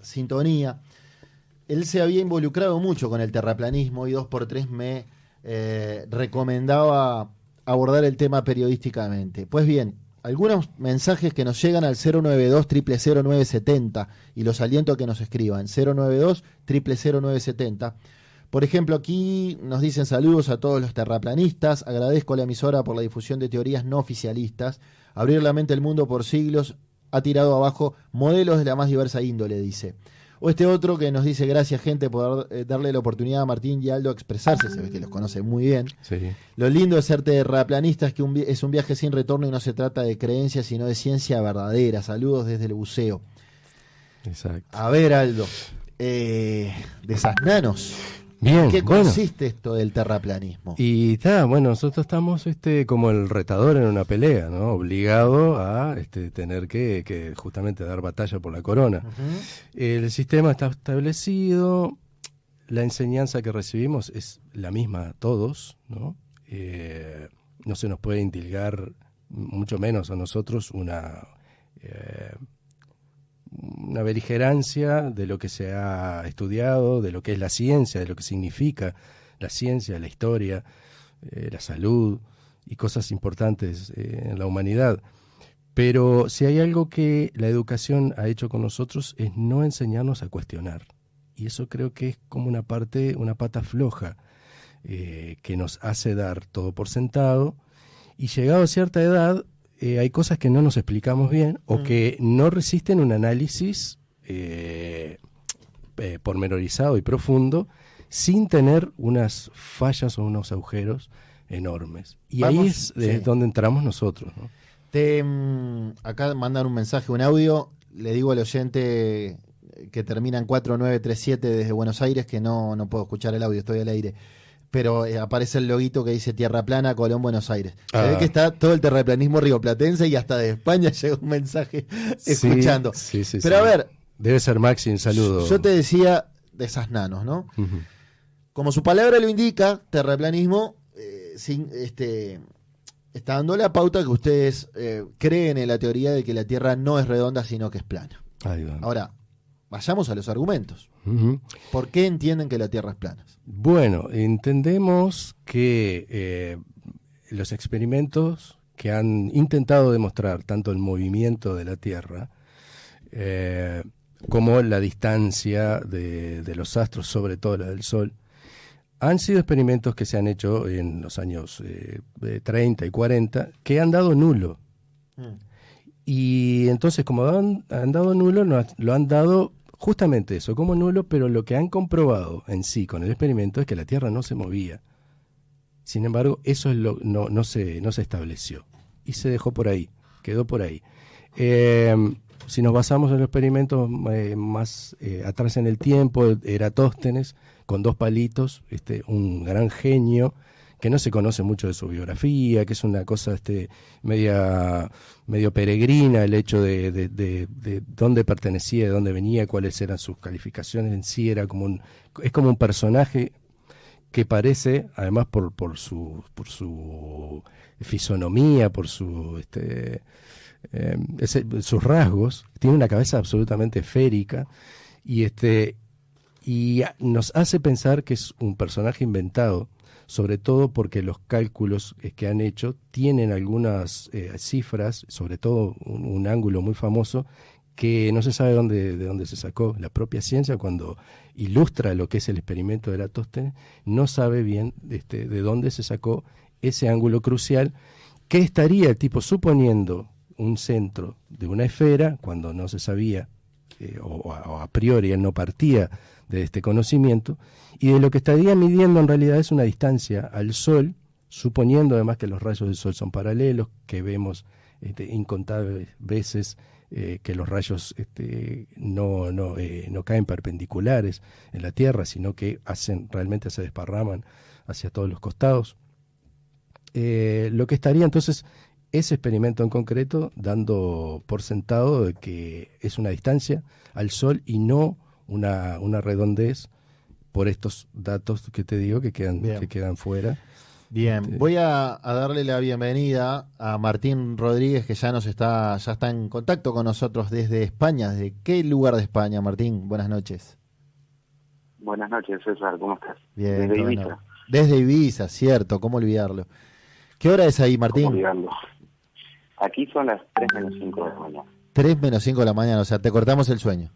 sintonía. Él se había involucrado mucho con el terraplanismo y 2x3 me recomendaba abordar el tema periodísticamente. Pues bien, algunos mensajes que nos llegan al 092-00970 y los aliento a que nos escriban 092-00970. Por ejemplo, aquí nos dicen saludos a todos los terraplanistas, agradezco a la emisora por la difusión de teorías no oficialistas, abrir la mente al mundo por siglos ha tirado abajo modelos de la más diversa índole, dice. O este otro que nos dice gracias gente por darle la oportunidad a Martín y Aldo a expresarse, se ve que los conoce muy bien. Sí. Lo lindo de ser terraplanista es que es un viaje sin retorno y no se trata de creencias sino de ciencia verdadera. Saludos desde el buceo. Exacto. A ver, Aldo, de esas nanos. Bien, ¿En qué bueno. consiste esto del terraplanismo? Y bueno, nosotros estamos como el retador en una pelea, ¿no? Obligado a tener que justamente dar batalla por la corona. Uh-huh. El sistema está establecido, la enseñanza que recibimos es la misma a todos, ¿no? No se nos puede indilgar, mucho menos a nosotros, una beligerancia de lo que se ha estudiado, de lo que es la ciencia, de lo que significa la ciencia, la historia, la salud y cosas importantes en la humanidad. Pero si hay algo que la educación ha hecho con nosotros es no enseñarnos a cuestionar. Y eso creo que es como una pata floja que nos hace dar todo por sentado. Y llegado a cierta edad, hay cosas que no nos explicamos bien o que no resisten un análisis pormenorizado y profundo sin tener unas fallas o unos agujeros enormes. Y ahí es donde entramos nosotros, ¿no? Acá mandan un mensaje, un audio. Le digo al oyente que termina en 4937 desde Buenos Aires que no puedo escuchar el audio, estoy al aire. Pero aparece el loguito que dice Tierra Plana, Colón, Buenos Aires. Se ve que está todo el terraplanismo rioplatense y hasta de España llega un mensaje escuchando. Sí, pero a ver... Debe ser Maxi, un saludo. Yo te decía de esas nanos, ¿no? Uh-huh. Como su palabra lo indica, terraplanismo está dando la pauta que ustedes creen en la teoría de que la Tierra no es redonda, sino que es plana. Ahora, vayamos a los argumentos. Uh-huh. ¿Por qué entienden que la Tierra es plana? Bueno, entendemos que los experimentos que han intentado demostrar tanto el movimiento de la Tierra como la distancia de los astros, sobre todo la del Sol, han sido experimentos que se han hecho en los años 30 y 40 que han dado nulo. Y entonces, como han dado nulo, lo han dado justamente eso, como nulo, pero lo que han comprobado en sí con el experimento es que la Tierra no se movía. Sin embargo, eso es no se estableció. Y se dejó por ahí, quedó por ahí. Si nos basamos en los experimentos más atrás en el tiempo, Eratóstenes, con 2 palitos, un gran genio, que no se conoce mucho de su biografía, que es una cosa medio peregrina, el hecho de dónde pertenecía, de dónde venía, cuáles eran sus calificaciones en sí, es como un personaje que parece, además por su fisonomía, por sus rasgos, tiene una cabeza absolutamente esférica y nos hace pensar que es un personaje inventado, sobre todo porque los cálculos que han hecho tienen algunas cifras, sobre todo un ángulo muy famoso, que no se sabe de dónde se sacó. La propia ciencia, cuando ilustra lo que es el experimento de Eratóstenes, no sabe bien de dónde se sacó ese ángulo crucial, que estaría el tipo suponiendo un centro de una esfera, cuando no se sabía, o a priori él no partía de este conocimiento, y de lo que estaría midiendo en realidad es una distancia al Sol, suponiendo además que los rayos del Sol son paralelos, que vemos incontables veces que los rayos no caen perpendiculares en la Tierra, sino que realmente se desparraman hacia todos los costados. Lo que estaría entonces ese experimento en concreto dando por sentado de que es una distancia al Sol y no una redondez, por estos datos que te digo que quedan fuera. Bien, voy a darle la bienvenida a Martín Rodríguez, que ya está en contacto con nosotros desde España. ¿Desde qué lugar de España, Martín? Buenas noches. Buenas noches, César, ¿cómo estás? Bien, Desde Ibiza. Desde Ibiza, cierto, ¿cómo olvidarlo? ¿Qué hora es ahí, Martín? ¿Cómo olvidarlo? Aquí son las 3 menos 5 de la mañana. 3 menos 5 de la mañana, o sea, te cortamos el sueño.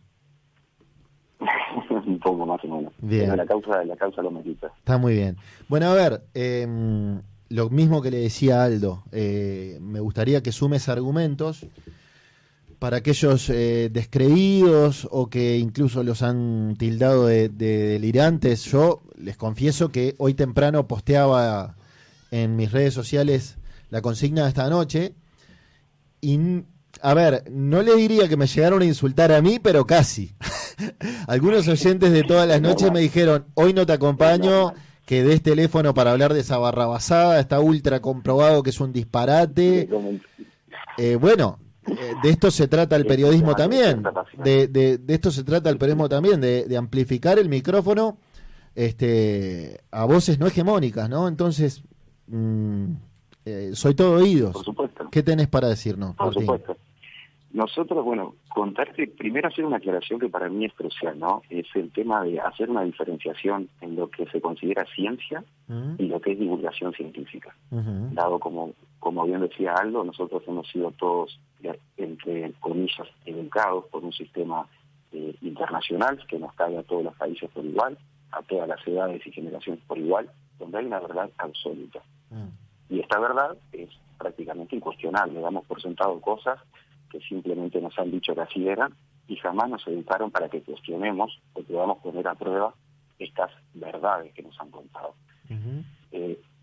Un poco más o menos. Bien. Pero la causa lo merita. Está muy bien. Bueno, a ver, lo mismo que le decía a Aldo, me gustaría que sumes argumentos para aquellos descreídos o que incluso los han tildado de delirantes. Yo les confieso que hoy temprano posteaba en mis redes sociales la consigna de esta noche y, a ver, no le diría que me llegaron a insultar a mí, pero casi. Algunos oyentes de todas las noches me dijeron, hoy no te acompaño, que des teléfono para hablar de esa barrabasada, está ultra comprobado que es un disparate. Bueno, de esto se trata el periodismo también, de esto se trata el periodismo también, de amplificar el micrófono a voces no hegemónicas, ¿no? Entonces, soy todo oídos. Por supuesto. ¿Qué tenés para decirnos, Por Martín? supuesto. Nosotros, bueno, contarte, primero hacer una aclaración que para mí es crucial, ¿no? Es el tema de hacer una diferenciación en lo que se considera ciencia y lo que es divulgación científica. Dado como bien decía Aldo, nosotros hemos sido todos, entre comillas, educados por un sistema internacional que nos cae a todos los países por igual, a todas las edades y generaciones por igual, donde hay una verdad absoluta. Y esta verdad es prácticamente incuestionable. Damos por sentado cosas que simplemente nos han dicho que así eran y jamás nos educaron para que cuestionemos o podamos poner a prueba estas verdades que nos han contado.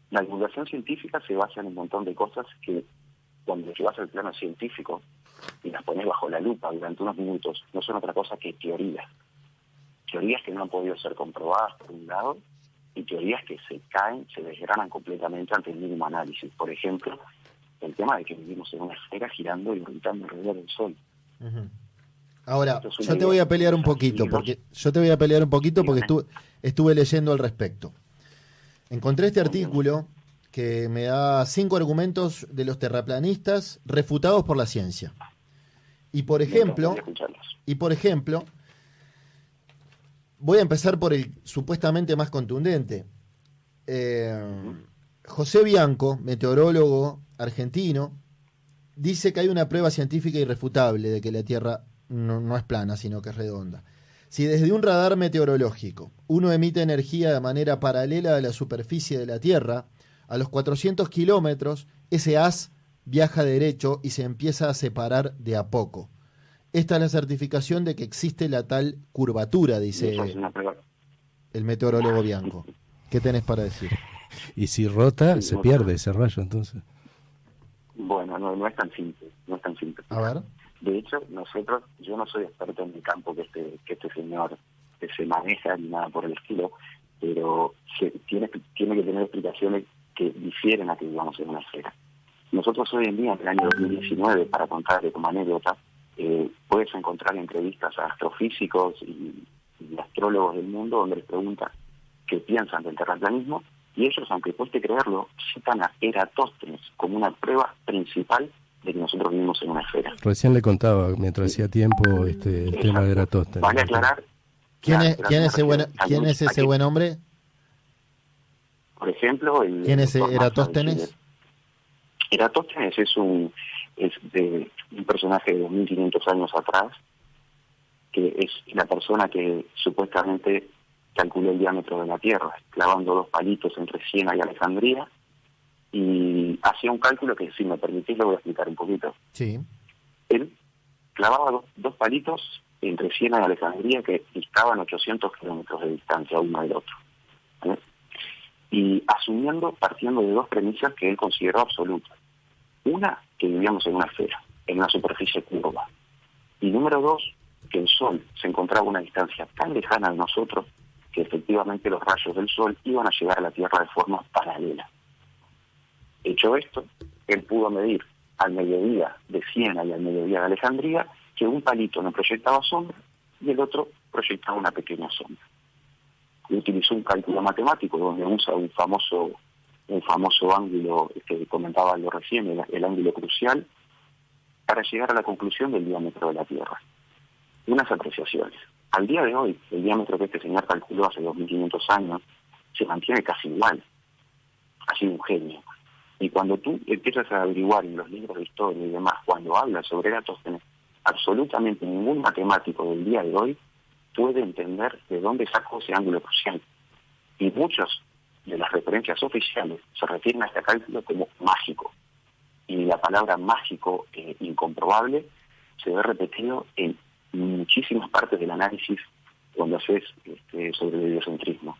La divulgación científica se basa en un montón de cosas que cuando llevas al plano científico y las pones bajo la lupa durante unos minutos, no son otra cosa que teorías. Teorías que no han podido ser comprobadas por un lado y teorías que se caen, se desgranan completamente ante el mínimo análisis. Por ejemplo, el tema de que vivimos en una esfera girando y orbitando alrededor del Sol. Ahora, yo te voy a pelear un poquito, porque estuve leyendo al respecto. Encontré este artículo que me da 5 argumentos de los terraplanistas refutados por la ciencia. Y por ejemplo, voy a empezar por el supuestamente más contundente. José Bianco, meteorólogo argentino, dice que hay una prueba científica irrefutable de que la Tierra no es plana, sino que es redonda. Si desde un radar meteorológico uno emite energía de manera paralela a la superficie de la Tierra, a los 400 kilómetros, ese haz viaja derecho y se empieza a separar de a poco. Esta es la certificación de que existe la tal curvatura, dice el meteorólogo Bianco. ¿Qué tenés para decir? Y si rota, se pierde ese rayo, entonces. Bueno, no es tan simple, A ver. De hecho, yo no soy experto en el campo que este señor que se maneja ni nada por el estilo, pero tiene que tener explicaciones que difieren a que vivamos en una esfera. Nosotros hoy en día, en el año 2019, para contarle como anécdota, puedes encontrar entrevistas a astrofísicos y astrólogos del mundo donde les preguntan qué piensan del terraplanismo, y ellos, aunque cueste creerlo, citan a Eratóstenes como una prueba principal de que nosotros vivimos en una esfera. Recién le contaba, mientras hacía tiempo, el tema de Eratóstenes. Vale aclarar. ¿Quién es ese buen hombre? Por ejemplo, ¿Quién es Eratóstenes? Eratóstenes es un personaje de 2500 años atrás, que es la persona que supuestamente calculó el diámetro de la Tierra, clavando 2 palitos entre Siena y Alejandría, y hacía un cálculo que, si me permitís, lo voy a explicar un poquito. Sí. Él clavaba 2 palitos entre Siena y Alejandría que distaban 800 kilómetros de distancia uno del otro. Y partiendo de 2 premisas que él consideró absolutas. Una, que vivíamos en una esfera, en una superficie curva. Y número 2, que el Sol se encontraba a una distancia tan lejana de nosotros que efectivamente los rayos del Sol iban a llegar a la Tierra de forma paralela. Hecho esto, él pudo medir al mediodía de Siena y al mediodía de Alejandría que un palito no proyectaba sombra y el otro proyectaba una pequeña sombra. Utilizó un cálculo matemático donde usa un famoso un famoso ángulo que comentaba Aldo recién, el ángulo crucial, para llegar a la conclusión del diámetro de la Tierra. Unas apreciaciones. Al día de hoy, el diámetro que este señor calculó hace 2500 años se mantiene casi igual. Ha sido un genio. Y cuando tú empiezas a averiguar en los libros de historia y demás, cuando hablas sobre Eratóstenes, absolutamente ningún matemático del día de hoy puede entender de dónde sacó ese ángulo crucial. Y muchas de las referencias oficiales se refieren a este cálculo como mágico. Y la palabra mágico incomprobable se ve repetido en muchísimas partes del análisis cuando haces sobre el heliocentrismo.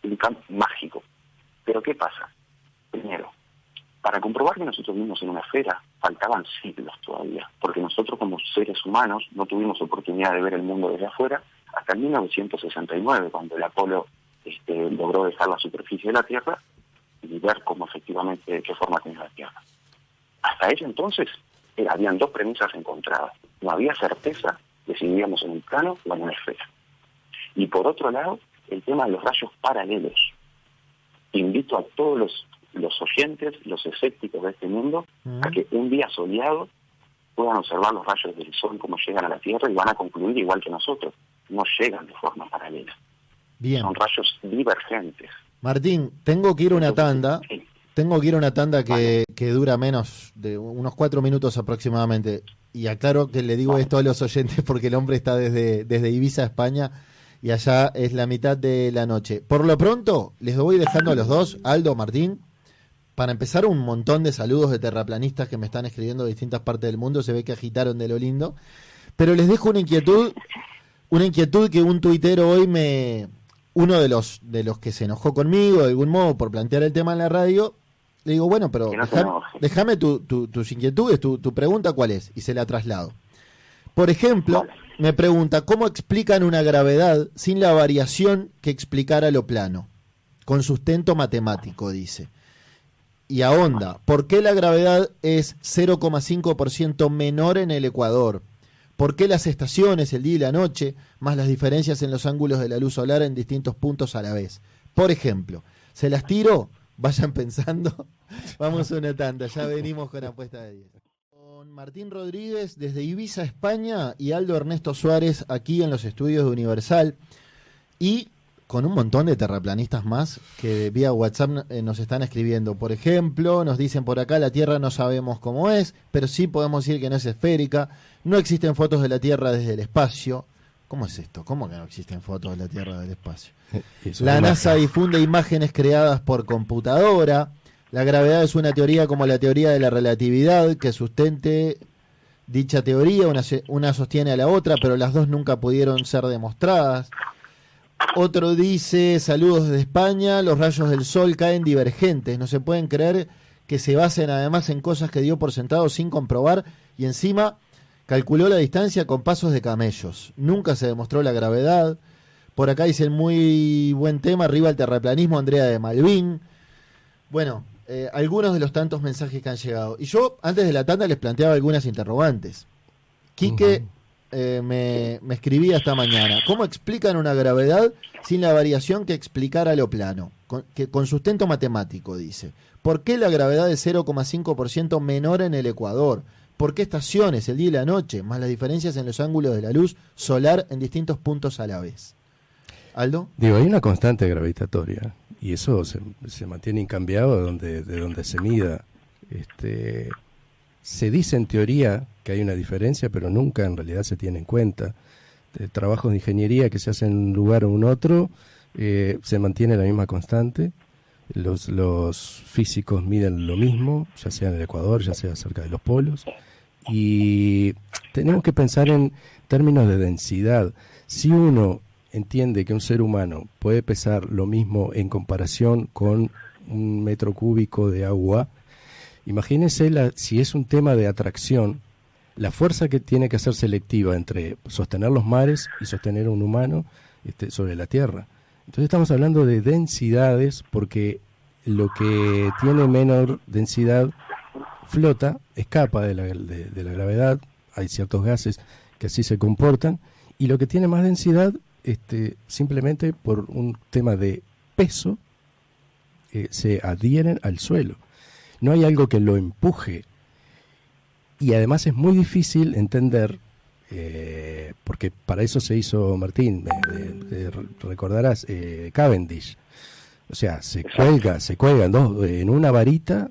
Un campo mágico. Pero ¿qué pasa? Primero, para comprobar que nosotros vivimos en una esfera, faltaban siglos todavía, porque nosotros como seres humanos no tuvimos oportunidad de ver el mundo desde afuera hasta el 1969, cuando el Apolo logró dejar la superficie de la Tierra y ver cómo efectivamente, de qué forma tenía la Tierra. Hasta ese entonces habían dos premisas encontradas. No había certeza de si vivíamos en un plano o en una esfera. Y por otro lado, el tema de los rayos paralelos. Invito a todos los oyentes, los escépticos de este mundo, a que un día soleado puedan observar los rayos del Sol como llegan a la Tierra y van a concluir igual que nosotros. No llegan de forma paralela. Bien. Son rayos divergentes. Martín, tengo que ir a una tanda. Sí. Tengo que ir a una tanda Vale. que dura menos de unos 4 minutos aproximadamente. Y aclaro que le digo esto a los oyentes porque el hombre está desde Ibiza, España, y allá es la mitad de la noche. Por lo pronto, les voy dejando a los dos, Aldo, Martín, para empezar un montón de saludos de terraplanistas que me están escribiendo de distintas partes del mundo. Se ve que agitaron de lo lindo. Pero les dejo una inquietud que un tuitero hoy uno de los que se enojó conmigo de algún modo por plantear el tema en la radio, le digo, bueno, pero déjame tus inquietudes, tu pregunta cuál es, y se la traslado. Por ejemplo, me pregunta, ¿cómo explican una gravedad sin la variación que explicara lo plano? Con sustento matemático, dice. Y ahonda, ¿por qué la gravedad es 0,5% menor en el ecuador? ¿Por qué las estaciones, el día y la noche, más las diferencias en los ángulos de la luz solar en distintos puntos a la vez? Por ejemplo, ¿se las tiro? Vayan pensando. Vamos a una tanda, ya venimos con apuesta de 10. Con Martín Rodríguez desde Ibiza, España, y Aldo Ernesto Suárez aquí en los estudios de Universal, y con un montón de terraplanistas más que vía WhatsApp nos están escribiendo. Por ejemplo, nos dicen por acá, la Tierra no sabemos cómo es, pero sí podemos decir que no es esférica. No existen fotos de la Tierra desde el espacio. ¿Cómo es esto? ¿Cómo que no existen fotos de la Tierra del espacio? La NASA difunde imágenes creadas por computadora. La gravedad es una teoría como la teoría de la relatividad que sustente dicha teoría. Una sostiene a la otra, pero las dos nunca pudieron ser demostradas. Otro dice, saludos desde España, los rayos del sol caen divergentes. No se pueden creer que se basen además en cosas que dio por sentado sin comprobar, y encima calculó la distancia con pasos de camellos. Nunca se demostró la gravedad. Por acá dicen, muy buen tema, arriba el terraplanismo, Andrea de Malvin. Bueno, algunos de los tantos mensajes que han llegado. Y yo, antes de la tanda, les planteaba algunas interrogantes. Quique me escribía esta mañana, ¿cómo explican una gravedad sin la variación que explicara lo plano? Con sustento matemático, dice. ¿Por qué la gravedad es 0,5% menor en el ecuador? ¿Por qué estaciones, el día y la noche, más las diferencias en los ángulos de la luz solar en distintos puntos a la vez? ¿Aldo? Digo, hay una constante gravitatoria y eso se mantiene incambiado de donde se mida. Se dice en teoría que hay una diferencia, pero nunca en realidad se tiene en cuenta. Trabajos de ingeniería que se hacen en un lugar o en otro, se mantiene la misma constante. Los físicos miden lo mismo, ya sea en el Ecuador, ya sea cerca de los polos. Y tenemos que pensar en términos de densidad. Si uno entiende que un ser humano puede pesar lo mismo en comparación con un metro cúbico de agua, imagínense si es un tema de atracción, la fuerza que tiene que ser selectiva entre sostener los mares y sostener a un humano sobre la Tierra. Entonces estamos hablando de densidades, porque lo que tiene menor densidad flota, escapa de la gravedad. Hay ciertos gases que así se comportan, y lo que tiene más densidad simplemente por un tema de peso se adhieren al suelo. No hay algo que lo empuje. Y además es muy difícil entender, porque para eso se hizo, Martín, recordarás, Cavendish. O sea, se cuelgan en una varita,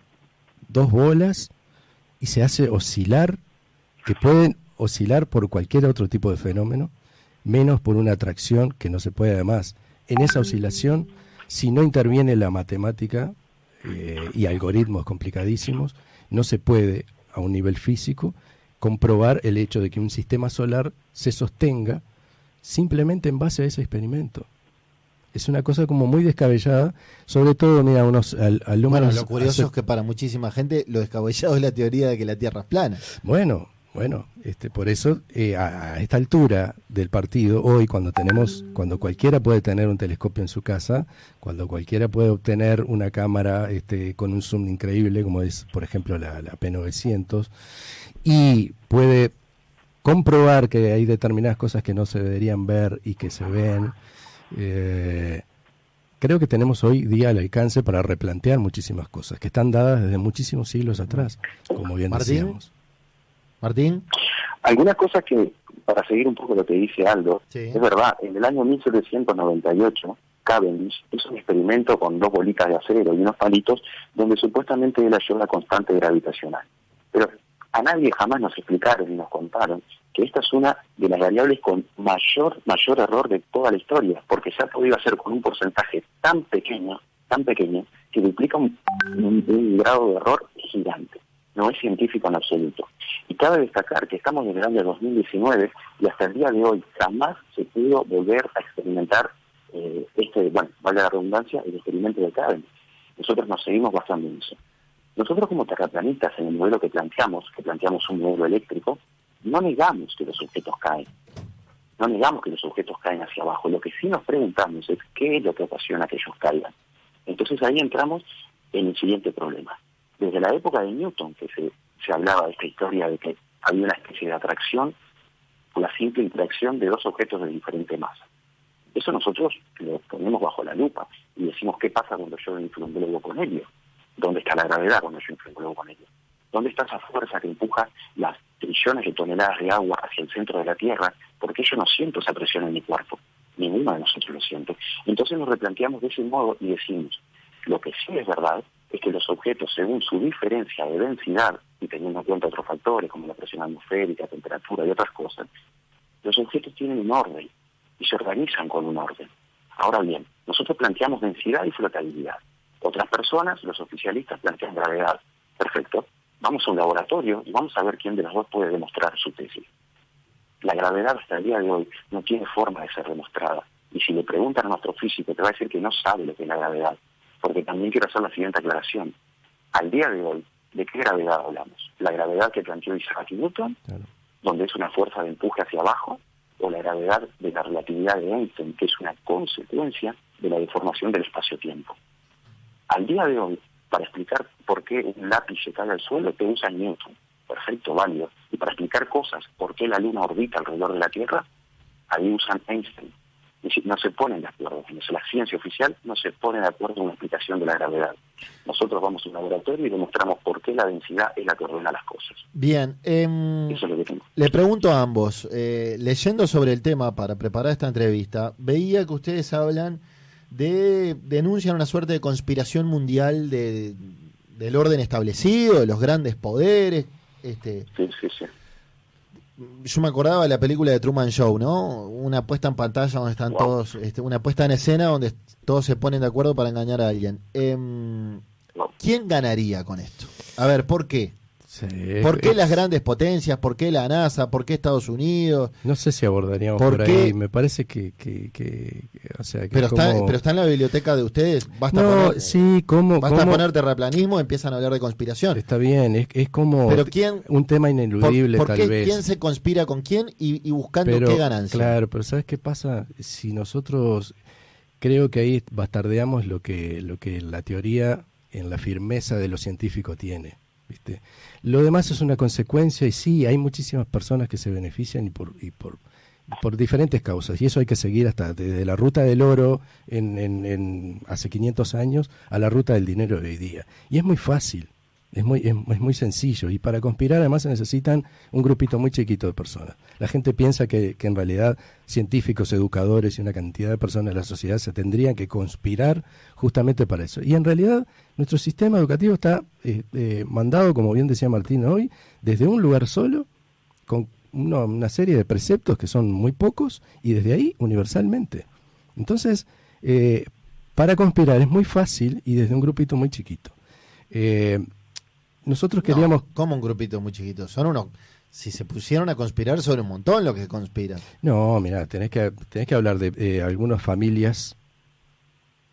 2 bolas, y se hace oscilar, que pueden oscilar por cualquier otro tipo de fenómeno, menos por una atracción que no se puede. Además, en esa oscilación, si no interviene la matemática y algoritmos complicadísimos, no se puede, a un nivel físico, comprobar el hecho de que un sistema solar se sostenga simplemente en base a ese experimento. Es una cosa como muy descabellada, sobre todo, mira, unos alumnos... Bueno, lo curioso es que para muchísima gente lo descabellado es la teoría de que la Tierra es plana. Bueno, por eso a esta altura del partido, hoy cuando cualquiera puede tener un telescopio en su casa, cuando cualquiera puede obtener una cámara con un zoom increíble, como es, por ejemplo, la P900, y puede comprobar que hay determinadas cosas que no se deberían ver y que se ven. Creo que tenemos hoy día el alcance para replantear muchísimas cosas que están dadas desde muchísimos siglos atrás, como bien decíamos. Martín. Algunas cosas que, para seguir un poco lo que dice Aldo, sí. Es verdad, en el año 1798, Cavendish hizo un experimento con 2 bolitas de acero y unos palitos donde supuestamente él halló la constante gravitacional. Pero a nadie jamás nos explicaron ni nos contaron que esta es una de las variables con mayor error de toda la historia, porque se ha podido hacer con un porcentaje tan pequeño, que duplica un grado de error gigante. No es científico en absoluto. Y cabe destacar que estamos en el año 2019 y hasta el día de hoy jamás se pudo volver a experimentar vale la redundancia, el experimento de Cavendish. Nosotros nos seguimos basando en eso. Nosotros como terraplanistas, en el modelo que planteamos un modelo eléctrico, no negamos que los objetos caen. No negamos que los objetos caen hacia abajo. Lo que sí nos preguntamos es qué es lo que ocasiona que ellos caigan. Entonces ahí entramos en el siguiente problema. Desde la época de Newton, que se hablaba de esta historia de que había una especie de atracción por la simple interacción de 2 objetos de diferente masa. Eso nosotros lo ponemos bajo la lupa y decimos qué pasa cuando yo inflo un globo con helio. ¿Dónde está la gravedad cuando yo inflo un globo con helio? ¿Dónde está esa fuerza que empuja las trillones de toneladas de agua hacia el centro de la Tierra? Porque yo no siento esa presión en mi cuerpo. Ninguno de nosotros lo siente. Entonces nos replanteamos de ese modo y decimos, lo que sí es verdad es que los objetos, según su diferencia de densidad, y teniendo en cuenta otros factores como la presión atmosférica, temperatura y otras cosas, los objetos tienen un orden y se organizan con un orden. Ahora bien, nosotros planteamos densidad y flotabilidad. Otras personas, los oficialistas, plantean gravedad. Perfecto. Vamos a un laboratorio y vamos a ver quién de los dos puede demostrar su tesis. La gravedad hasta el día de hoy no tiene forma de ser demostrada. Y si le preguntan a nuestro físico, te va a decir que no sabe lo que es la gravedad. Porque también quiero hacer la siguiente aclaración. Al día de hoy, ¿de qué gravedad hablamos? ¿La gravedad que planteó Isaac Newton, claro, donde es una fuerza de empuje hacia abajo? ¿O la gravedad de la relatividad de Einstein, que es una consecuencia de la deformación del espacio-tiempo? Al día de hoy, para explicar por qué un lápiz se cae al suelo, te usa Newton. Perfecto, válido. Y para explicar cosas, por qué la Luna orbita alrededor de la Tierra, ahí usan Einstein. Es decir, no se ponen de acuerdo. La ciencia oficial no se pone de acuerdo en una explicación de la gravedad. Nosotros vamos a un laboratorio y demostramos por qué la densidad es la que ordena las cosas. Bien. Eso es lo que tengo. Le pregunto a ambos, leyendo sobre el tema para preparar esta entrevista, veía que ustedes denuncian una suerte de conspiración mundial del orden establecido, de los grandes poderes. Sí. Yo me acordaba de la película de Truman Show, ¿no? Una puesta en pantalla donde están todos, una puesta en escena donde todos se ponen de acuerdo para engañar a alguien. ¿Quién ganaría con esto? A ver, ¿por qué? Sí, ¿Por qué las grandes potencias? ¿Por qué la NASA? ¿Por qué Estados Unidos? No sé si abordaríamos por ahí. Me parece que o sea, que pero está en la biblioteca de ustedes. Basta poner terraplanismo, empiezan a hablar de conspiración. Está bien, es como pero un tema ineludible ¿por tal qué, vez. ¿Quién se conspira con quién y buscando qué ganancia? Claro, pero ¿sabes qué pasa? Si nosotros creo que ahí bastardeamos lo que la teoría en la firmeza de lo científico tiene. ¿Viste? Lo demás es una consecuencia y sí, hay muchísimas personas que se benefician por diferentes causas, y eso hay que seguir hasta desde la ruta del oro hace 500 años a la ruta del dinero de hoy día. Y es muy fácil, es muy sencillo, y para conspirar además se necesitan un grupito muy chiquito de personas. La gente piensa que en realidad científicos, educadores y una cantidad de personas de la sociedad se tendrían que conspirar justamente para eso. Y en realidad nuestro sistema educativo está mandado, como bien decía Martín hoy, desde un lugar solo, con una serie de preceptos que son muy pocos, y desde ahí universalmente. Entonces, para conspirar es muy fácil y desde un grupito muy chiquito. Nosotros queríamos... ¿Cómo un grupito muy chiquito? Son unos... Si se pusieron a conspirar, sobre un montón lo que conspiran. No, mira, tenés que hablar de algunas familias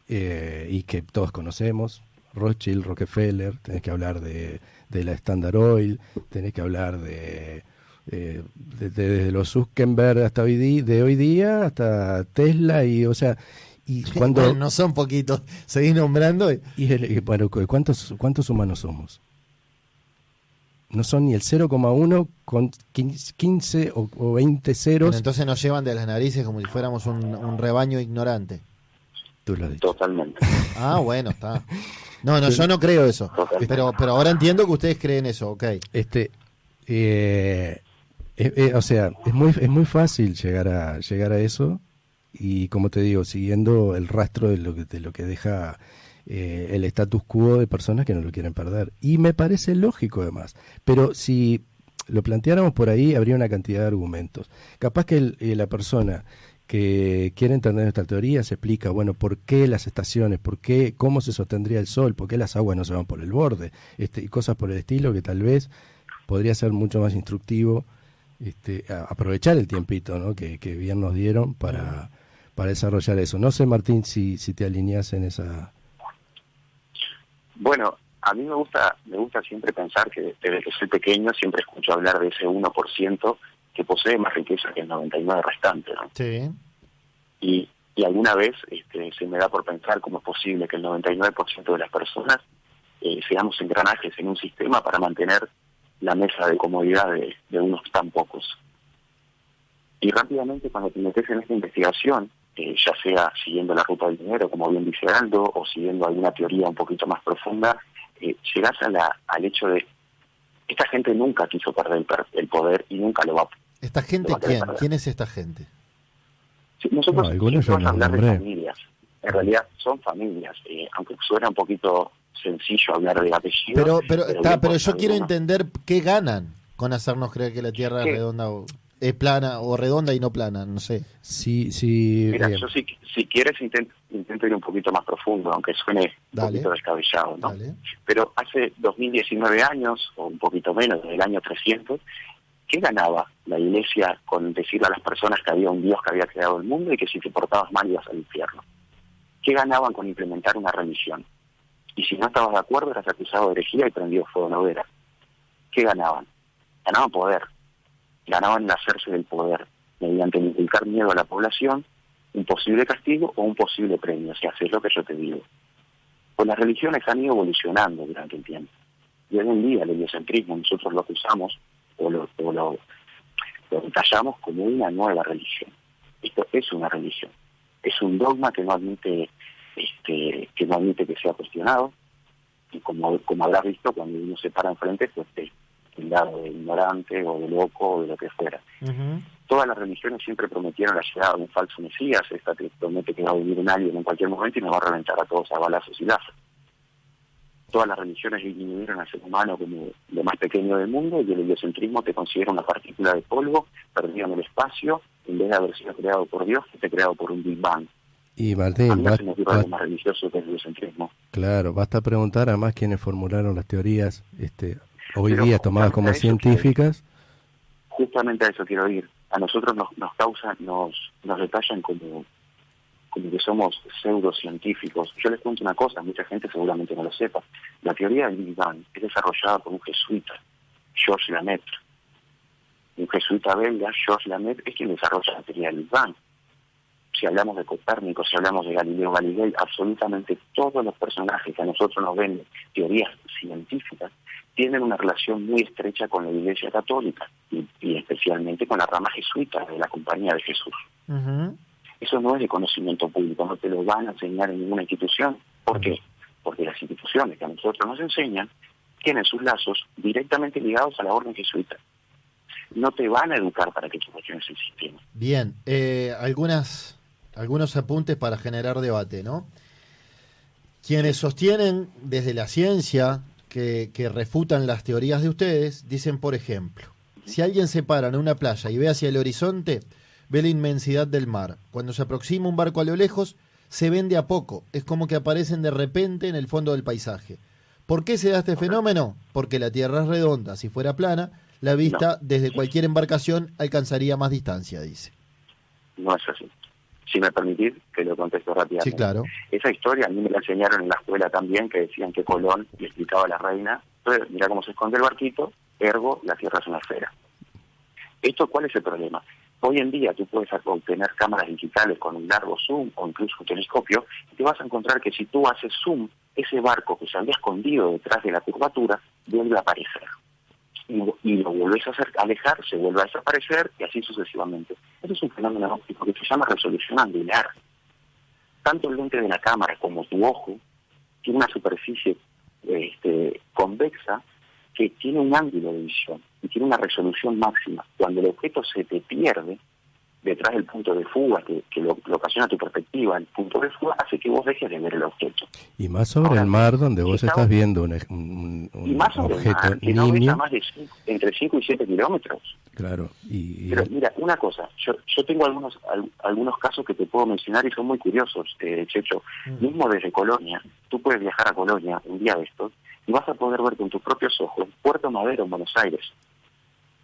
y que todos conocemos, Rothschild, Rockefeller, tenés que hablar de la Standard Oil, tenés que hablar desde los Zuckerberg hasta hoy día, hasta Tesla, y o sea, y cuando... Bueno, no son poquitos, seguís nombrando. Bueno, ¿cuántos humanos somos? No son ni el 0,1 con 15 o 20 ceros. Bueno, entonces nos llevan de las narices como si fuéramos un rebaño ignorante. Tú lo has dicho. Totalmente. Ah, bueno, está. No, yo no creo eso. Pero ahora entiendo que ustedes creen eso, ok. O sea, es muy fácil llegar a eso, y como te digo, siguiendo el rastro de lo que deja el status quo de personas que no lo quieren perder. Y me parece lógico además, pero si lo planteáramos por ahí, habría una cantidad de argumentos. Capaz que la persona que quiere entender esta teoría se explica, bueno, por qué las estaciones, cómo se sostendría el sol, por qué las aguas no se van por el borde, y cosas por el estilo, que tal vez podría ser mucho más instructivo aprovechar el tiempito, ¿no?, que bien nos dieron para desarrollar eso. No sé, Martín, si te alineás en esa... Bueno, a mí me gusta siempre pensar que desde que soy pequeño siempre escucho hablar de ese 1% que posee más riqueza que el 99% restante, ¿no? Sí. Y alguna vez se me da por pensar cómo es posible que el 99% de las personas seamos engranajes en un sistema para mantener la mesa de comodidad de unos tan pocos. Y rápidamente, cuando te metes en esta investigación, ya sea siguiendo la ruta del dinero, como bien dice Aldo, o siguiendo alguna teoría un poquito más profunda, llegás al hecho de esta gente nunca quiso perder el poder y nunca lo va a. ¿Esta gente quién? ¿Quién es esta gente? Sí, nosotros vamos a hablar de familias. En realidad son familias, aunque suena un poquito sencillo hablar de apellidos. Pero yo quiero entender qué ganan con hacernos creer que la Tierra es redonda es plana o redonda y no plana, no sé. Sí. Mira, yo si quieres intento ir un poquito más profundo, aunque suene un poquito descabellado, ¿no? Dale. Pero hace 2019 años, o un poquito menos, desde el año 300, ¿qué ganaba la Iglesia con decirle a las personas que había un Dios que había creado el mundo y que si te portabas mal ibas al infierno? ¿Qué ganaban con implementar una religión? Y si no estabas de acuerdo eras acusado de herejía y prendido fuego en la hoguera. ¿Qué ganaban? Ganaban poder. Ganaban el hacerse del poder mediante inculcar miedo a la población, un posible castigo o un posible premio, si haces lo que yo te digo. Pues las religiones han ido evolucionando durante el tiempo. Y hoy en día el heliocentrismo nosotros lo usamos o lo detallamos como una nueva religión. Esto es una religión. Es un dogma que no admite que sea cuestionado, y como habrás visto, cuando uno se para enfrente, pues el lado de ignorante o de loco o de lo que fuera. Uh-huh. Todas las religiones siempre prometieron la llegada de un falso mesías. Esta te promete que va a venir un alien en cualquier momento y nos va a reventar a todos a balazos y lazos. Todas las religiones disminuyeron al ser humano como lo más pequeño del mundo, y el heliocentrismo te considera una partícula de polvo perdida en el espacio, en vez de haber sido creado por Dios, que esté creado por un Big Bang. Y Martín, a mí no se me ocurre algo más religioso que el heliocentrismo. Claro, basta preguntar a más quienes formularon las teorías hoy día tomadas como científicas. Justamente a eso quiero ir. A nosotros nos detallan como que somos pseudocientíficos. Yo les cuento una cosa, mucha gente seguramente no lo sepa. La teoría del Big Bang es desarrollada por un jesuita, Georges Lemaitre. Un jesuita belga, Georges Lemaitre, es quien desarrolla la teoría del Big Bang. Si hablamos de Copérnico, si hablamos de Galileo Galilei, absolutamente todos los personajes que a nosotros nos ven teorías científicas tienen una relación muy estrecha con la Iglesia Católica y especialmente con la rama jesuita de la Compañía de Jesús. Ujú. Eso no es de conocimiento público, no te lo van a enseñar en ninguna institución. ¿Por qué? Porque las instituciones que a nosotros nos enseñan tienen sus lazos directamente ligados a la orden jesuita. No te van a educar para que tú cuestiones el sistema. Bien, algunos apuntes para generar debate, ¿no? Quienes sostienen desde la ciencia que refutan las teorías de ustedes, dicen, por ejemplo, si alguien se para en una playa y ve hacia el horizonte, ve la inmensidad del mar. Cuando se aproxima un barco a lo lejos, se ven de a poco. Es como que aparecen de repente en el fondo del paisaje. ¿Por qué se da este fenómeno? Porque la Tierra es redonda. Si fuera plana, la vista desde cualquier embarcación alcanzaría más distancia, dice. No es así. Si me permitís, que lo contesto rápidamente. Sí, claro. Esa historia a mí me la enseñaron en la escuela también, que decían que Colón le explicaba a la reina, entonces, mira cómo se esconde el barquito, ergo, la Tierra es una esfera. ¿Cuál es el problema? Hoy en día tú puedes obtener cámaras digitales con un largo zoom o incluso un telescopio y te vas a encontrar que si tú haces zoom, ese barco que se había escondido detrás de la curvatura vuelve a aparecer. Y lo vuelves a alejar, se vuelve a desaparecer y así sucesivamente. Eso es un fenómeno óptico que se llama resolución angular. Tanto el lente de la cámara como tu ojo tiene una superficie convexa que tiene un ángulo de visión y tiene una resolución máxima. Cuando el objeto se te pierde detrás del punto de fuga que lo ocasiona tu perspectiva, el punto de fuga hace que vos dejes de ver el objeto. Y más sobre el mar, donde vos estás viendo un y más sobre objeto el mar, que no ves a nimio. más de entre 5 y 7 kilómetros. Claro. Pero mira, una cosa, yo tengo algunos casos que te puedo mencionar y son muy curiosos, Checho. Mismo desde Colonia, tú puedes viajar a Colonia un día de estos y vas a poder ver con tus propios ojos Puerto Madero en Buenos Aires.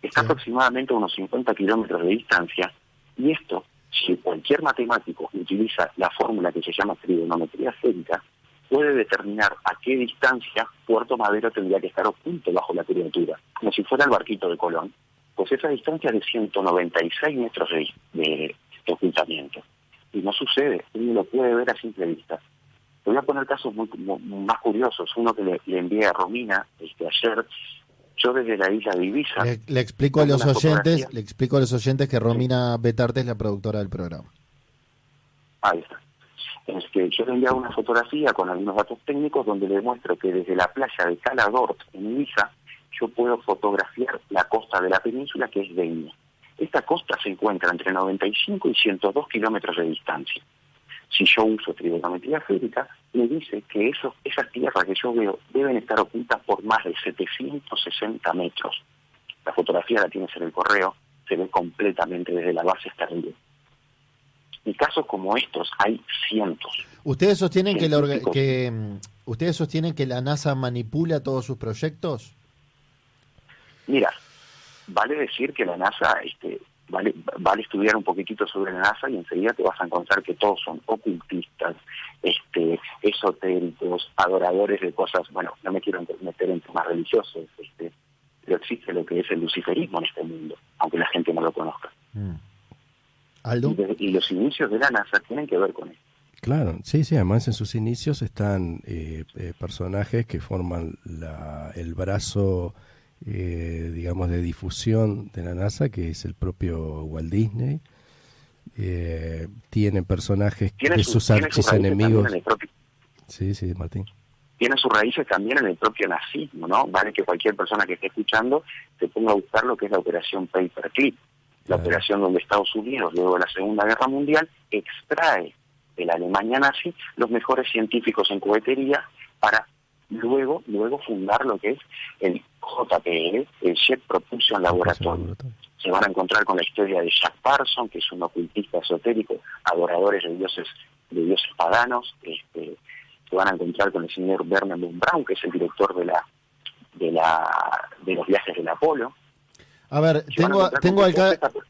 Está aproximadamente a unos 50 kilómetros de distancia, y esto, si cualquier matemático utiliza la fórmula que se llama trigonometría esférica, puede determinar a qué distancia Puerto Madero tendría que estar oculto bajo la curvatura, como si fuera el barquito de Colón. Pues esa distancia es de 196 metros de ocultamiento. Y no sucede, uno lo puede ver a simple vista. Te voy a poner casos más curiosos. Uno que le envié a Romina ayer. Yo desde la isla de Ibiza... Le explico a los oyentes que Romina Betarte es la productora del programa. Ahí está. Yo le envié una fotografía con algunos datos técnicos donde le muestro que desde la playa de Cala d'Hort en Ibiza yo puedo fotografiar la costa de la península, que es Denia. Esta costa se encuentra entre 95 y 102 kilómetros de distancia. Si yo uso trigonometría esférica, me dice que esas tierras que yo veo deben estar ocultas por más de 760 metros. La fotografía la tienes en el correo, se ve completamente desde la base hasta arriba. Y casos como estos hay cientos. ¿Ustedes sostienen ustedes sostienen que la NASA manipula todos sus proyectos? Mira, vale decir que la NASA, vale estudiar un poquitito sobre la NASA y enseguida te vas a encontrar que todos son ocultistas, esotéricos, adoradores de cosas. Bueno, no me quiero meter en temas religiosos, pero existe lo que es el luciferismo en este mundo, aunque la gente no lo conozca. ¿Aldo? Y los inicios de la NASA tienen que ver con esto. Claro, sí, además en sus inicios están personajes que forman el brazo, digamos, de difusión de la NASA, que es el propio Walt Disney. Tienen personajes de sus archienemigos. Sí, Martín. Tiene sus raíces también en el propio nazismo, ¿no? Vale que cualquier persona que esté escuchando se ponga a buscar lo que es la operación Paperclip, la operación donde Estados Unidos, luego de la Segunda Guerra Mundial, extrae de la Alemania nazi los mejores científicos en cohetería para luego fundar lo que es el JPL, el Jet Propulsion Laboratory. Se van a encontrar con la historia de Jack Parson, que es un ocultista esotérico, adoradores de dioses paganos. Se van a encontrar con el señor Bernard von Braun, que es el director de los viajes del Apolo. A ver,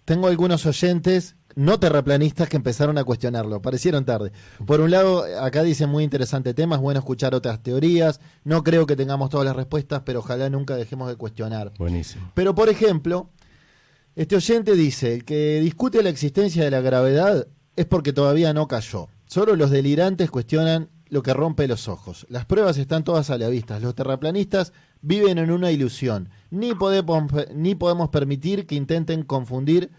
tengo algunos oyentes no terraplanistas que empezaron a cuestionarlo, parecieron tarde. Por un lado, acá dice muy interesante tema, es bueno escuchar otras teorías, no creo que tengamos todas las respuestas, pero ojalá nunca dejemos de cuestionar. Buenísimo. Pero, por ejemplo, este oyente dice, el que discute la existencia de la gravedad es porque todavía no cayó. Solo los delirantes cuestionan lo que rompe los ojos. Las pruebas están todas a la vista. Los terraplanistas viven en una ilusión. Ni podemos permitir que intenten confundir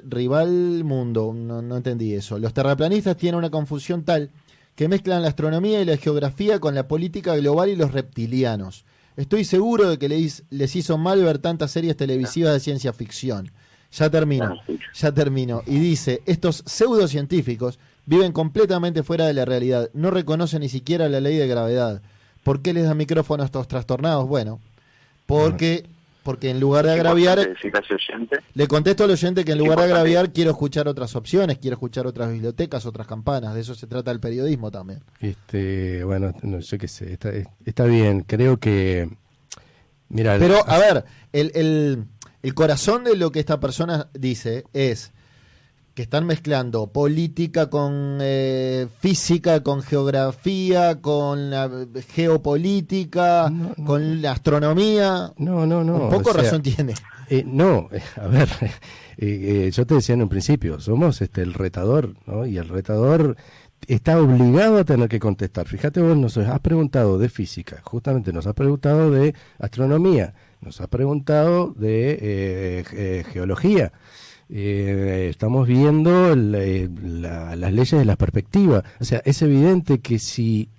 rival mundo. No entendí eso. Los terraplanistas tienen una confusión tal que mezclan la astronomía y la geografía con la política global y los reptilianos. Estoy seguro de que les hizo mal ver tantas series televisivas de ciencia ficción. Ya termino. Y dice, estos pseudocientíficos viven completamente fuera de la realidad. No reconocen ni siquiera la ley de gravedad. ¿Por qué les da micrófono a estos trastornados? Bueno, porque en lugar de agraviar, le contesto al oyente que en lugar de agraviar quiero escuchar otras opciones, quiero escuchar otras bibliotecas, otras campanas. De eso se trata el periodismo también. Bueno, no sé qué sé, está bien, creo que... Mira, pero, a ver, el corazón de lo que esta persona dice es que están mezclando política con física, con geografía, con la geopolítica, con la astronomía. No. Un poco razón tiene. A ver, yo te decía en un principio, somos el retador, ¿no? Y el retador está obligado a tener que contestar. Fíjate, vos nos has preguntado de física, justamente nos has preguntado de astronomía, nos has preguntado de geología. Estamos viendo las leyes de la perspectiva. O sea, es evidente que si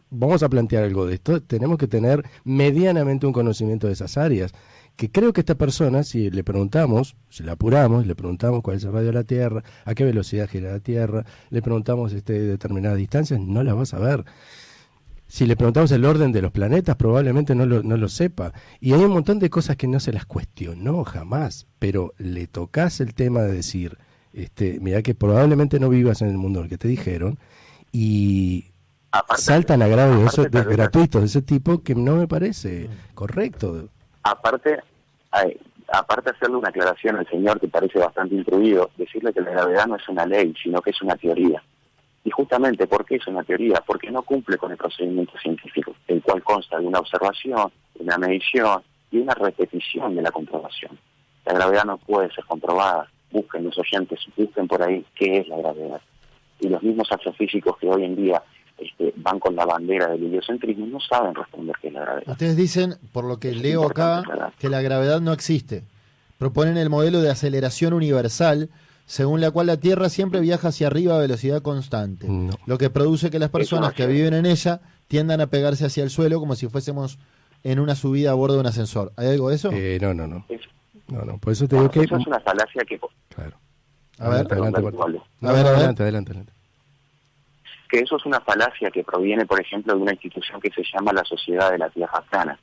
vamos a plantear algo de esto, tenemos que tener medianamente un conocimiento de esas áreas. Que creo que esta persona, si le preguntamos, si la apuramos, le preguntamos cuál es el radio de la Tierra, a qué velocidad gira la Tierra, le preguntamos determinadas distancias, no las va a saber. Si le preguntamos el orden de los planetas, probablemente no lo sepa. Y hay un montón de cosas que no se las cuestionó jamás, pero le tocas el tema de decir, mirá que probablemente no vivas en el mundo en el que te dijeron, y saltan agravios gratuitos de ese tipo que no me parece correcto. Aparte hacerle una aclaración al señor que parece bastante instruido, decirle que la gravedad no es una ley, sino que es una teoría. Y justamente, ¿por qué es una teoría? Porque no cumple con el procedimiento científico, el cual consta de una observación, de una medición y una repetición de la comprobación. La gravedad no puede ser comprobada. Busquen los oyentes, busquen por ahí qué es la gravedad. Y los mismos astrofísicos que hoy en día van con la bandera del heliocentrismo no saben responder qué es la gravedad. Ustedes dicen, por lo que leo acá, que la gravedad no existe. Proponen el modelo de aceleración universal, según la cual la Tierra siempre viaja hacia arriba a velocidad constante, lo que produce que las personas que viven en ella tiendan a pegarse hacia el suelo como si fuésemos en una subida a bordo de un ascensor. ¿Hay algo de eso? No, por eso te digo que... Eso es una falacia que... Claro. Adelante. Que eso es una falacia que proviene, por ejemplo, de una institución que se llama la Sociedad de la Tierra Plana.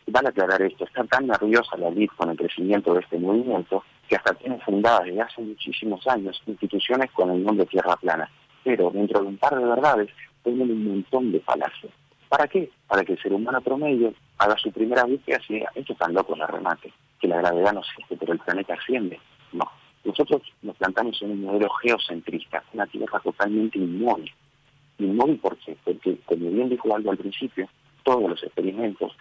Vale aclarar esto, está tan nerviosa la elite con el crecimiento de este movimiento que hasta tiene fundadas desde hace muchísimos años instituciones con el nombre Tierra Plana. Pero dentro de un par de verdades tienen un montón de falacias. ¿Para qué? Para que el ser humano promedio haga su primera búsqueda y diga, esto es tan loco la remate, que la gravedad no existe, pero el planeta asciende. No. Nosotros nos plantamos en un modelo geocentrista, una Tierra totalmente inmóvil. ¿Inmóvil por qué? Porque, como bien dijo algo al principio, todos los experimentos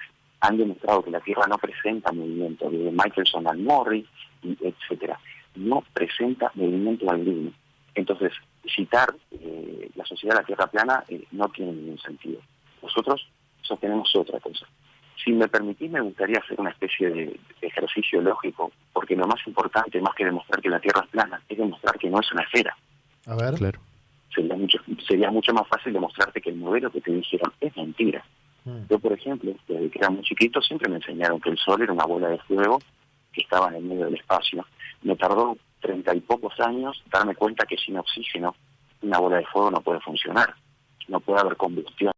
han demostrado que la Tierra no presenta movimiento, desde Michelson al Morris, etcétera. No presenta movimiento alguno. Entonces, citar la sociedad de la Tierra plana no tiene ningún sentido. Nosotros sostenemos otra cosa. Si me permitís, me gustaría hacer una especie de ejercicio lógico, porque lo más importante, más que demostrar que la Tierra es plana, es demostrar que no es una esfera. A ver. Claro. Sería mucho más fácil demostrarte que el modelo que te dijeron es mentira. Yo, por ejemplo, desde que era muy chiquito, siempre me enseñaron que el Sol era una bola de fuego que estaba en el medio del espacio. Me tardó 30 y pocos años darme cuenta que sin oxígeno una bola de fuego no puede funcionar. No puede haber combustión.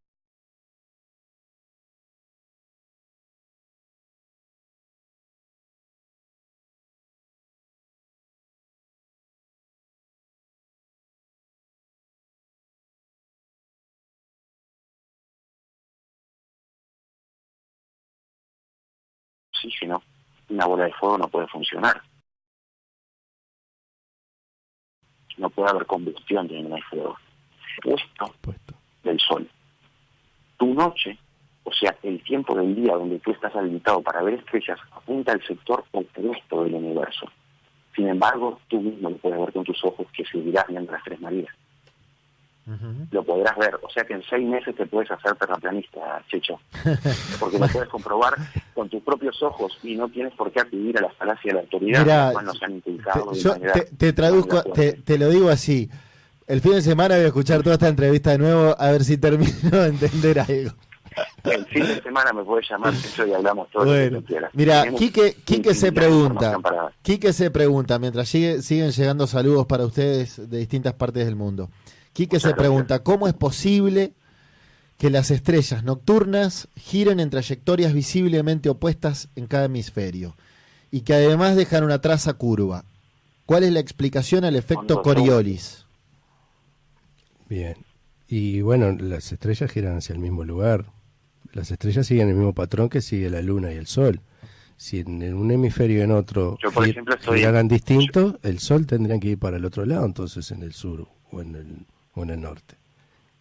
Oxígeno, una bola de fuego no puede funcionar. No puede haber combustión de un fuego. Puesto del Sol. Tu noche, o sea, el tiempo del día donde tú estás habilitado para ver estrellas, apunta al sector opuesto del universo. Sin embargo, tú mismo lo puedes ver con tus ojos que se irradian las tres Marías. lo podrás ver. O sea que en 6 meses te puedes hacer terraplanista, Checho. Porque lo puedes comprobar con tus propios ojos y no tienes por qué acudir a la falacia de la autoridad. Mirá, Nos han inculcado te traduzco, te lo digo así. El fin de semana voy a escuchar toda esta entrevista de nuevo a ver si termino de entender algo. El fin de semana me puedes llamar, Checho, y hablamos todo bueno, lo que tú quieras. Mira, Quique se pregunta, mientras siguen llegando saludos para ustedes de distintas partes del mundo. Quique se pregunta, ¿cómo es posible que las estrellas nocturnas giren en trayectorias visiblemente opuestas en cada hemisferio y que además dejan una traza curva? ¿Cuál es la explicación al efecto Coriolis? Bien, y bueno, las estrellas giran hacia el mismo lugar. Las estrellas siguen el mismo patrón que sigue la Luna y el Sol. Si en un hemisferio y en otro giraran distinto, el Sol tendría que ir para el otro lado, entonces en el sur o en el norte.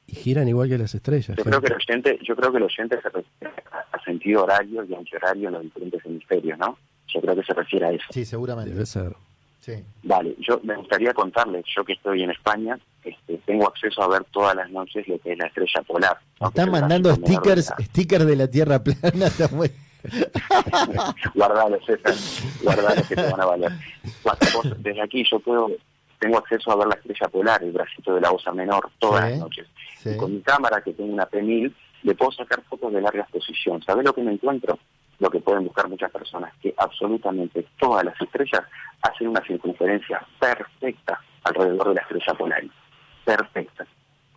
Y giran igual que las estrellas. Yo creo que el oyente se refiere a sentido horario y antihorario en los diferentes hemisferios, ¿no? Yo creo que se refiere a eso. Sí, seguramente. Debe ser. Sí. Vale, yo me gustaría contarles, yo que estoy en España, tengo acceso a ver todas las noches lo que es la estrella polar, ¿no? Están mandando stickers de la Tierra plana. Guardalos, César, guardalos que te van a valer. Desde aquí tengo acceso a ver la estrella polar, el bracito de la Osa Menor, todas las noches. Sí. Y con mi cámara, que tengo una P1000, le puedo sacar fotos de larga exposición. ¿Sabés lo que me encuentro? Lo que pueden buscar muchas personas, que absolutamente todas las estrellas hacen una circunferencia perfecta alrededor de la estrella polar. Perfecta.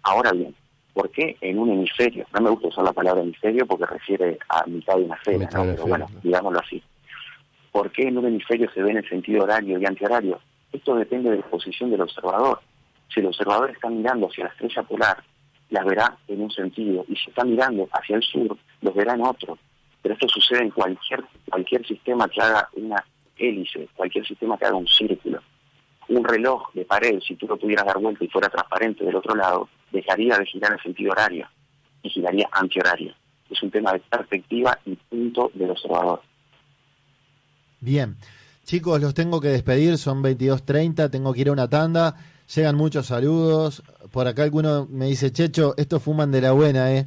Ahora bien, ¿por qué en un hemisferio? No me gusta usar la palabra hemisferio porque refiere a mitad de una esfera, ¿no? Pero bueno, digámoslo así. ¿Por qué en un hemisferio se ve en el sentido horario y antihorario? Esto depende de la posición del observador. Si el observador está mirando hacia la estrella polar, las verá en un sentido, y si está mirando hacia el sur, los verá en otro. Pero esto sucede en cualquier sistema que haga una hélice, cualquier sistema que haga un círculo. Un reloj de pared, si tú lo pudieras dar vuelta y fuera transparente del otro lado, dejaría de girar en sentido horario y giraría antihorario. Es un tema de perspectiva y punto del observador. Bien. Chicos, los tengo que despedir, son 22:30, tengo que ir a una tanda. Llegan muchos saludos. Por acá alguno me dice, Checho, estos fuman de la buena, ¿eh?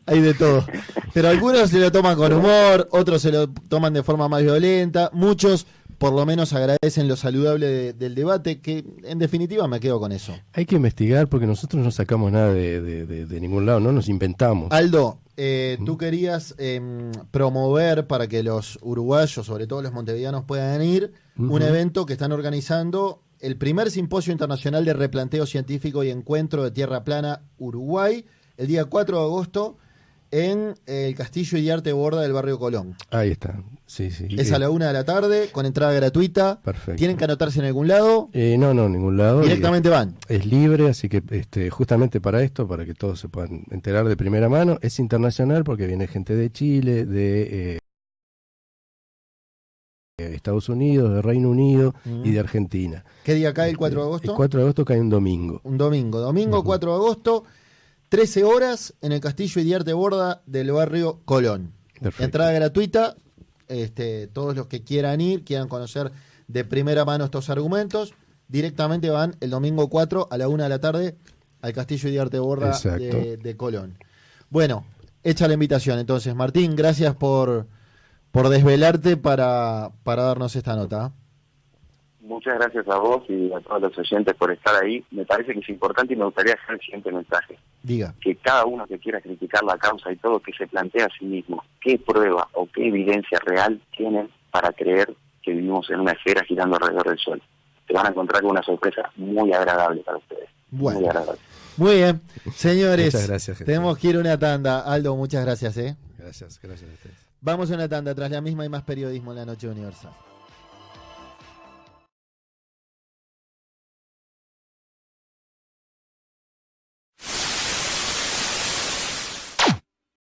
Hay de todo. Pero algunos se lo toman con humor, otros se lo toman de forma más violenta. Muchos, por lo menos, agradecen lo saludable del debate, que en definitiva me quedo con eso. Hay que investigar porque nosotros no sacamos nada de ningún lado, no nos inventamos. Aldo, tú querías promover para que los uruguayos, sobre todo los montevideanos, puedan ir, un evento que están organizando, el primer simposio internacional de replanteo científico y encuentro de tierra plana Uruguay, el día 4 de agosto, en el Castillo Iriarte Borda del barrio Colón. Ahí está, sí. Es a la 1 de la tarde, con entrada gratuita. Perfecto. ¿Tienen que anotarse en algún lado? No, ningún lado. Directamente van. Es libre, así que justamente para esto, para que todos se puedan enterar de primera mano, es internacional porque viene gente de Chile, de Estados Unidos, de Reino Unido y de Argentina. ¿Qué día cae el 4 de agosto? El 4 de agosto cae un domingo. Domingo 4 de agosto, 13 horas en el Castillo Iriarte Borda del barrio Colón. Perfecto. Entrada gratuita, todos los que quieran ir, quieran conocer de primera mano estos argumentos, directamente van el domingo 4 a la 1 de la tarde al Castillo Iriarte Borda de Colón. Bueno, hecha la invitación entonces. Martín, gracias por desvelarte para darnos esta nota. Muchas gracias a vos y a todos los oyentes por estar ahí. Me parece que es importante y me gustaría dejar el siguiente mensaje. Diga. Que cada uno que quiera criticar la causa y todo, que se plantee a sí mismo qué prueba o qué evidencia real tienen para creer que vivimos en una esfera girando alrededor del Sol. Se van a encontrar con una sorpresa muy agradable para ustedes. Bueno. Muy agradable. Muy bien. Señores, muchas gracias, tenemos que ir a una tanda. Aldo, muchas gracias. Gracias a ustedes. Vamos a una tanda, tras la misma y más periodismo en la Noche Universal.